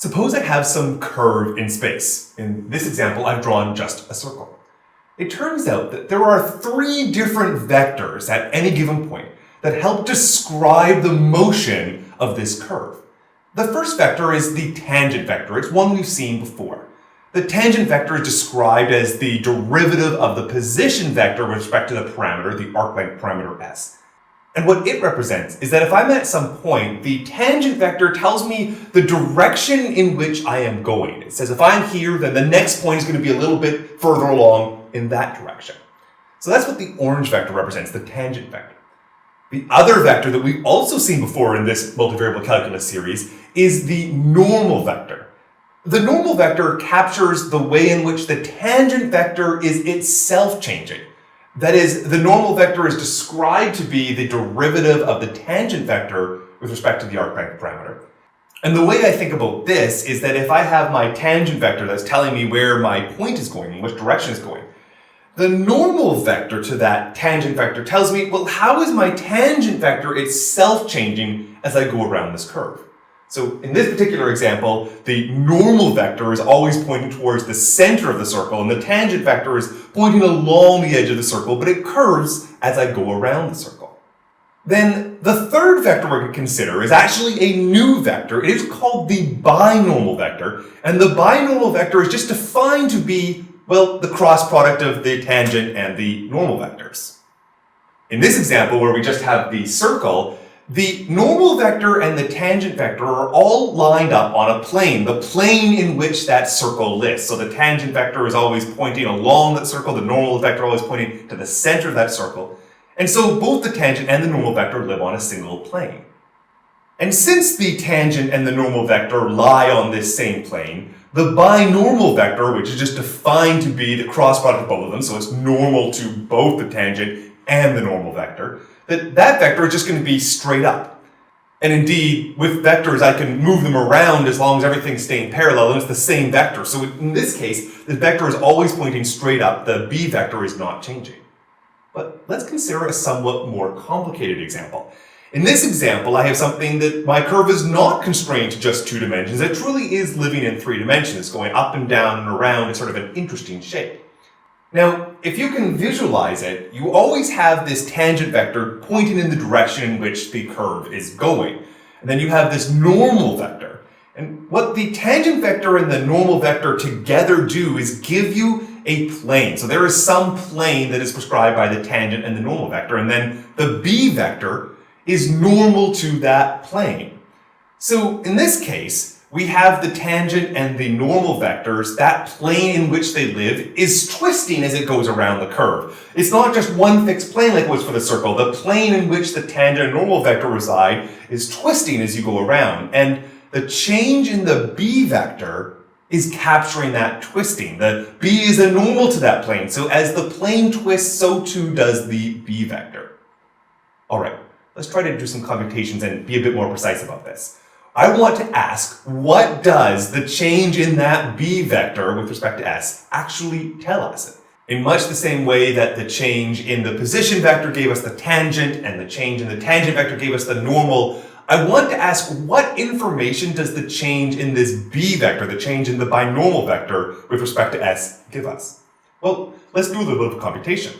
Suppose I have some curve in space. In this example, I've drawn just a circle. It turns out that there are three different vectors at any given point that help describe the motion of this curve. The first vector is the tangent vector. It's one we've seen before. The tangent vector is described as the derivative of the position vector with respect to the parameter, the arc length parameter s. And what it represents is that if I'm at some point, the tangent vector tells me the direction in which I am going. It says if I'm here, then the next point is going to be a little bit further along in that direction. So that's what the orange vector represents, the tangent vector. The other vector that we've also seen before in this multivariable calculus series is the normal vector. The normal vector captures the way in which the tangent vector is itself changing. That is, the normal vector is described to be the derivative of the tangent vector with respect to the arc length parameter. And the way I think about this is that if I have my tangent vector that's telling me where my point is going, in which direction it's going, the normal vector to that tangent vector tells me, well, how is my tangent vector itself changing as I go around this curve? So in this particular example, the normal vector is always pointing towards the center of the circle, and the tangent vector is pointing along the edge of the circle, but it curves as I go around the circle. Then the third vector we're going to consider is actually a new vector. It is called the binormal vector, and the binormal vector is just defined to be, well, the cross product of the tangent and the normal vectors. In this example, where we just have the circle, the normal vector and the tangent vector are all lined up on a plane, the plane in which that circle lives. So the tangent vector is always pointing along that circle, the normal vector always pointing to the center of that circle. And so both the tangent and the normal vector live on a single plane. And since the tangent and the normal vector lie on this same plane, the binormal vector, which is just defined to be the cross product of both of them, so it's normal to both the tangent and the normal vector, that vector is just going to be straight up. And indeed, with vectors, I can move them around as long as everything's staying parallel, and it's the same vector. So in this case, the vector is always pointing straight up. The b vector is not changing. But let's consider a somewhat more complicated example. In this example, I have something that my curve is not constrained to just 2 dimensions. It truly is living in 3 dimensions, going up and down and around in sort of an interesting shape. Now, if you can visualize it, you always have this tangent vector pointing in the direction in which the curve is going. And then you have this normal vector. And what the tangent vector and the normal vector together do is give you a plane. So there is some plane that is prescribed by the tangent and the normal vector, and then the b vector is normal to that plane. So in this case, we have the tangent and the normal vectors. That plane in which they live is twisting as it goes around the curve. It's not just one fixed plane like it was for the circle. The plane in which the tangent and normal vector reside is twisting as you go around. And the change in the b vector is capturing that twisting. The b is a normal to that plane. So as the plane twists, so too does the b vector. All right, let's try to do some computations and be a bit more precise about this. I want to ask, what does the change in that b vector with respect to s actually tell us? In much the same way that the change in the position vector gave us the tangent and the change in the tangent vector gave us the normal, I want to ask, what information does the change in this b vector, the change in the binormal vector with respect to s, give us? Well, let's do a little bit of computation.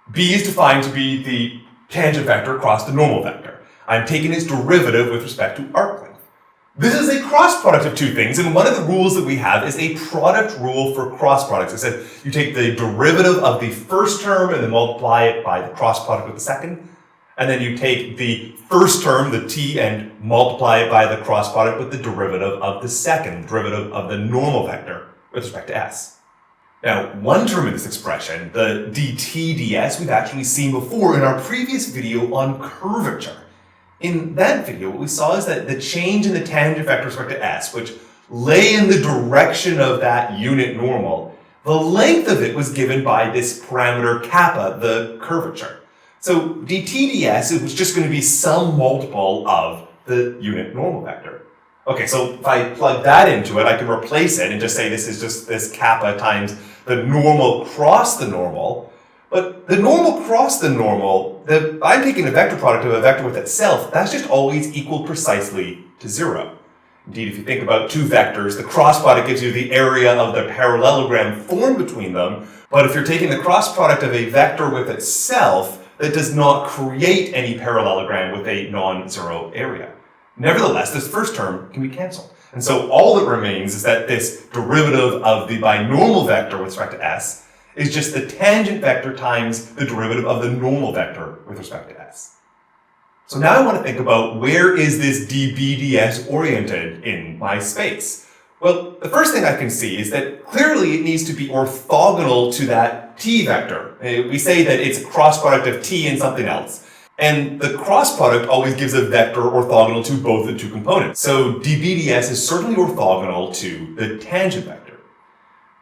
B is defined to be the tangent vector across the normal vector. I'm taking its derivative with respect to arc length. This is a cross product of two things, and one of the rules that we have is a product rule for cross products. I said you take the derivative of the first term and then multiply it by the cross product of the second, and then you take the first term, the t, and multiply it by the cross product with the derivative of the second, derivative of the normal vector with respect to s. Now, one term in this expression, the dt ds, we've actually seen before in our previous video on curvature. In that video, what we saw is that the change in the tangent vector with respect to s, which lay in the direction of that unit normal, the length of it was given by this parameter kappa, the curvature. So dt ds, it was just going to be some multiple of the unit normal vector. Okay, so if I plug that into it, I can replace it and just say this is just this kappa times the normal cross the normal. But the normal cross the normal, I'm taking a vector product of a vector with itself, that's just always equal precisely to 0. Indeed, if you think about two vectors, the cross product gives you the area of the parallelogram formed between them, but if you're taking the cross product of a vector with itself, that does not create any parallelogram with a non-zero area. Nevertheless, this first term can be cancelled. And so all that remains is that this derivative of the binormal vector with respect to s is just the tangent vector times the derivative of the normal vector with respect to s. So now I want to think about where is this dBds oriented in my space? Well, the first thing I can see is that clearly it needs to be orthogonal to that t vector. We say that it's a cross product of t and something else. And the cross product always gives a vector orthogonal to both the two components. So dBds is certainly orthogonal to the tangent vector.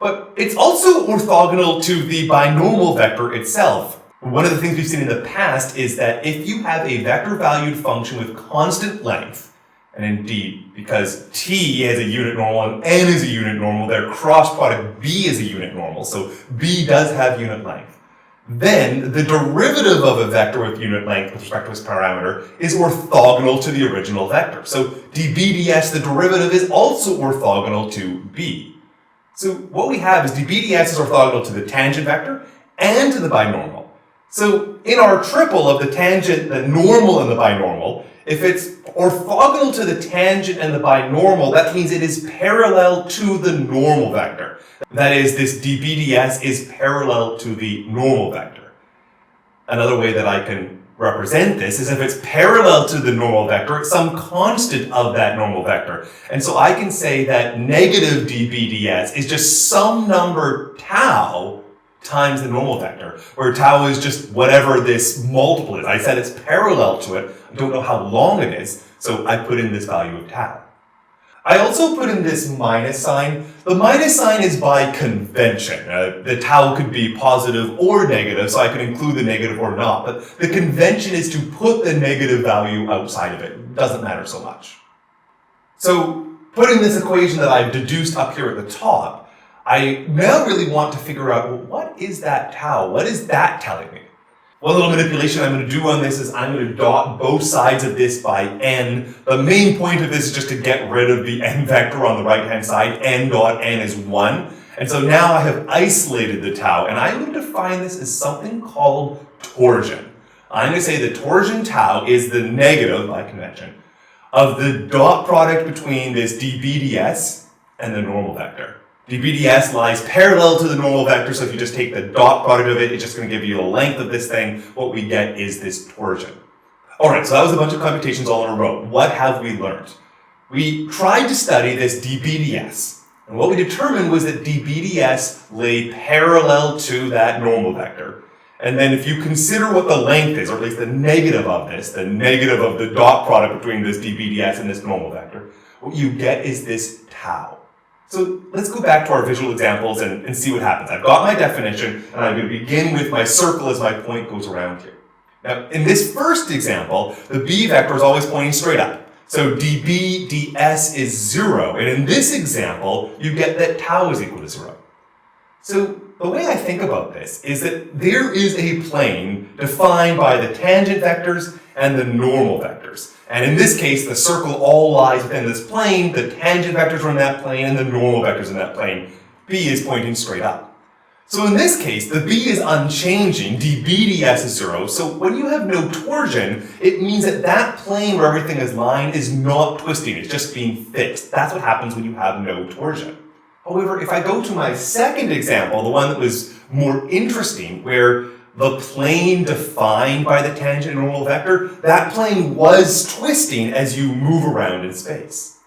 But it's also orthogonal to the binormal vector itself. One of the things we've seen in the past is that if you have a vector-valued function with constant length, and indeed, because t is a unit normal and n is a unit normal, their cross product b is a unit normal, so b does have unit length. Then the derivative of a vector with unit length with respect to its parameter is orthogonal to the original vector. So dBds, the derivative, is also orthogonal to b. So what we have is dBds is orthogonal to the tangent vector and to the binormal. So in our triple of the tangent, the normal, and the binormal, if it's orthogonal to the tangent and the binormal, that means it is parallel to the normal vector. That is, this dBds is parallel to the normal vector. Another way that I can represent this is if it's parallel to the normal vector, it's some constant of that normal vector. And so I can say that negative dBds is just some number tau times the normal vector, where tau is just whatever this multiple is. I said it's parallel to it. I don't know how long it is, so I put in this value of tau. I also put in this minus sign. The minus sign is by convention. The tau could be positive or negative, so I can include the negative or not, but the convention is to put the negative value outside of it. It doesn't matter so much. So putting this equation that I've deduced up here at the top, I now really want to figure out, well, what is that tau? What is that telling me? One little manipulation I'm going to do on this is I'm going to dot both sides of this by n. The main point of this is just to get rid of the n vector on the right-hand side. N dot n is 1. And so now I have isolated the tau, and I'm going to define this as something called torsion. I'm going to say the torsion tau is the negative, by convention, of the dot product between this dBds and the normal vector. dBds lies parallel to the normal vector, so if you just take the dot product of it, it's just going to give you the length of this thing. What we get is this torsion. Alright, so that was a bunch of computations all in a row. What have we learned? We tried to study this dBds, and what we determined was that dBds lay parallel to that normal vector. And then if you consider what the length is, or at least the negative of this, the negative of the dot product between this dBds and this normal vector, what you get is this tau. So let's go back to our visual examples and see what happens. I've got my definition, and I'm going to begin with my circle as my point goes around here. Now, in this first example, the b vector is always pointing straight up. So dB ds is 0, and in this example, you get that tau is equal to 0. So the way I think about this is that there is a plane defined by the tangent vectors and the normal vectors. And in this case, the circle all lies within this plane, the tangent vectors are in that plane, and the normal vectors in that plane. B is pointing straight up. So in this case, the B is unchanging, dBds is 0, so when you have no torsion, it means that that plane where everything is lying is not twisting, it's just being fixed. That's what happens when you have no torsion. However, if I go to my second example, the one that was more interesting, where the plane defined by the tangent and normal vector, that plane was twisting as you move around in space.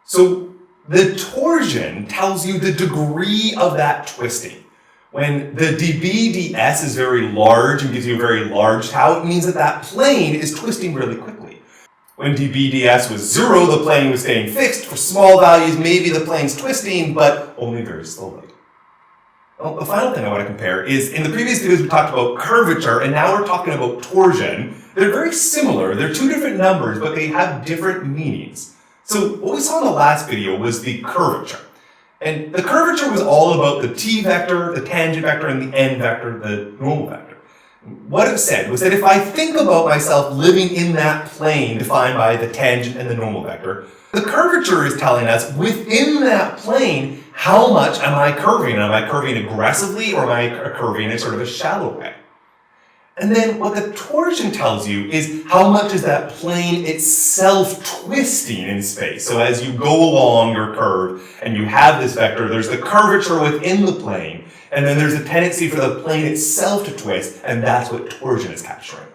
So the torsion tells you the degree of that twisting. When the dBds is very large and gives you a very large tau, it means that that plane is twisting really quickly. When dBds was 0, the plane was staying fixed. For small values, maybe the plane's twisting, but only very slowly. Well, the final thing I want to compare is, in the previous videos we talked about curvature, and now we're talking about torsion. They're very similar. They're two different numbers, but they have different meanings. So what we saw in the last video was the curvature. And the curvature was all about the t vector, the tangent vector, and the n vector, the normal vector. What it said was that if I think about myself living in that plane defined by the tangent and the normal vector, The curvature is telling us within that plane, how much am I curving? Am I curving aggressively or am I curving in sort of a shallow way? And then what the torsion tells you is how much is that plane itself twisting in space. So as you go along your curve and you have this vector, there's the curvature within the plane, and then there's a tendency for the plane itself to twist, and that's what torsion is capturing.